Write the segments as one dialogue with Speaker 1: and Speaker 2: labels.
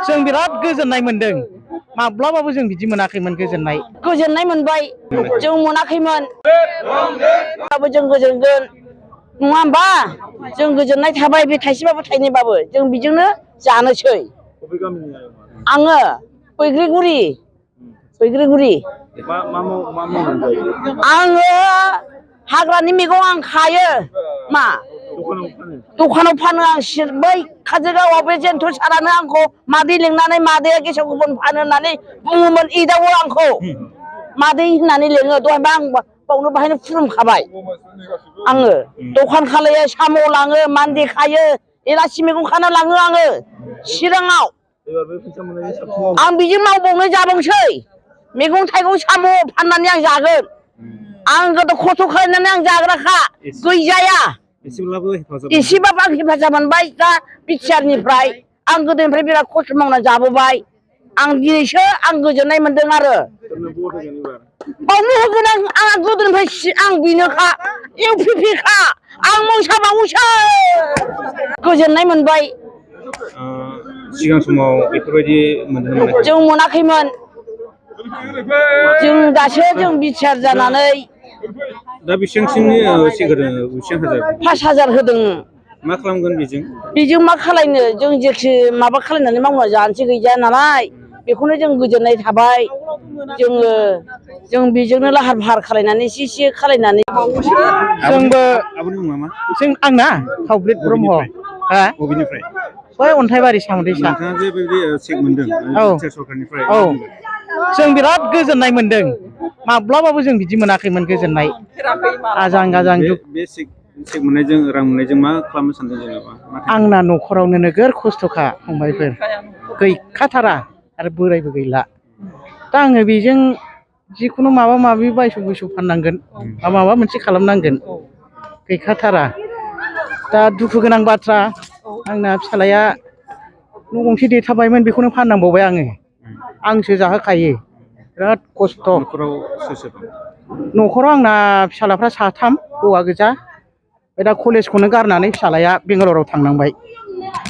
Speaker 1: जों बिराद गोजोननाय मोनदों माब्लाबाबो जों बिदि मोनाखैमोन गोजोननाय मोनबाय जों मोनाखैमोन जों गोजोनगोन नङा होमबा जों गोजोननाय थाबाय बे थाइसेबाबो थाइनैबाबो जों बेजोंनो जानोसै आङो बैग्रिगुरि आङो हाग्रानि मैगं आं खायो मा दखानाव फानो आं बै काजलगावआव बे जेन्थ' सारानो आंखौ मादै लिंनानै मादैया गेसाव गोफोन फानो होननानै बुङोमोन एदावो आंखौ मादै होननानै लिङो दहायबा आं बावनो बाहायनो खुलुमखाबाय आङो दखान खालायो साम' लाङो मान्दे खायो एलासि मैगं खाना लाङो आङो चिराङाव आं बिजों मावबावनो जाबावसै मैगं थाइगं साम' फाननानै आं जागोन आं गोदो खस्थ' खालामनानै आं जाग्राखा गैजाया एसेबाबो आं हेफाजाब मोनबाय दा बिटिआरनिफ्राय आं गोदोनिफ्राय बिराद खस्थ' मावना जाबोबाय आं दिनैसो आं गोजोननाय मोनदों आरो बावनो होगोन आं गोदोनिफ्राय आं बेनोखा इउपिपिखा आं मोसाबावोसो गोजोननाय मोनबाय
Speaker 2: सिगां समाव बेफोरबायदि मोनदोंमोन
Speaker 1: जों मोनाखैमोन जों दासो जों बिटिआर जानानै
Speaker 2: दा बेसेबांसिमनि बेसेबां
Speaker 1: 5,000 होदों
Speaker 2: मा खालामगोन
Speaker 1: बेजों मा खालायनो जों जेखि माबा खालायनानै मावना जानोसै गैया नालाय बेखौनो जों गोजोननाय थाबाय जों बेजोंनो लाहार फाहार खालायनानै एसे खालायनानै जोंबो जों आंना फावब्लित ब्रह्म
Speaker 2: बबेनिफ्राय
Speaker 1: बै अन्थाइबारि सामदैसा
Speaker 2: नोंथाङा जे बेबायदि चेक मोनदों सरखारनिफ्राय
Speaker 1: जों बिराद गोजोननाय मोनदों माब्लाबाबो जों बिदि मोनाखैमोन गोजोननाय आजां गाजां
Speaker 2: बे चेक मोननायजों रां मोननायजों मा खालामनो सानदों जेनेबा
Speaker 1: आंना न'खरावनो नोगोर खस्थ'खा फंबायफोर गैखाथारा आरो बोरायबो गैला दा आङो बेजों जिखुनु माबा माबि बायस' बुयस' फाननांगोन माबा मोनसे खालामनांगोन गैखाथारा दा दुखु गोनां बाथ्रा आंना फिसालाया न' गंसे देथाबायमोन बेखौनो फाननांबावबाय आंसो जाहोखायो बिराद खस्थ' न'खराव आंना फिसालाफ्रा 3 हौवा गोजा दा कलेजखौनो गारनानै फिसालाया बेंगालराव थांनांबाय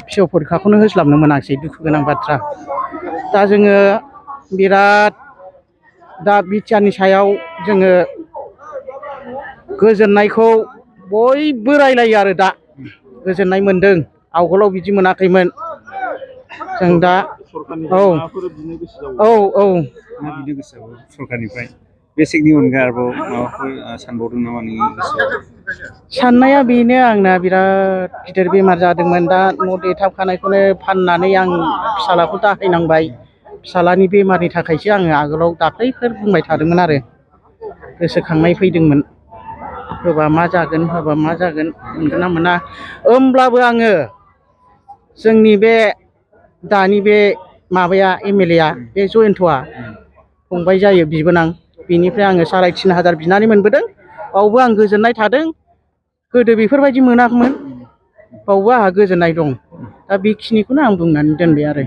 Speaker 1: फिसौ परिखाखौनो होस्लाबनो मोनाखिसै दुखु गोनां बाथ्रा दा जोङो बिराद दा बिटिआरनि सायाव जोङो गोजोननायखौ बयबो रायलायो आरो दा गोजोननाय मोनदों आवगोलाव बिदि मोनाखैमोन जों दा
Speaker 2: सरखारनिफ्राय बेसिकनि अनगा आरोबाव माबाफोर सानबावदों नामा नोंनि गोसोआव
Speaker 1: साननाया बेनो आंना बिराद गिदिर बेमार जादोंमोन दा न' देथाबखानायखौनो फाननानै आं फिसालाखौ दाहायनांबाय फिसालानि बेमारनि थाखायसो आङो आगोलाव दाख्लैफोर बुंबाय थादोंमोन आरो गोसोखांनाय फैदोंमोन होबा मा जागोन मोनगोन ना मोना होमब्लाबो आङो जोंनि बे दानि बे माबाया एमएलए आ बे जयन्तआ फंबाय जायो बिबोनां बेनिफ्राय आङो 3,500 बिनानै मोनबोदों बावबो आं गोजोननाय थादों गोदो बेफोरबायदि मोनाखैमोन बावबो आंहा गोजोननाय दं दा बेखिनिखौनो आं बुंनानै दोनबाय आरो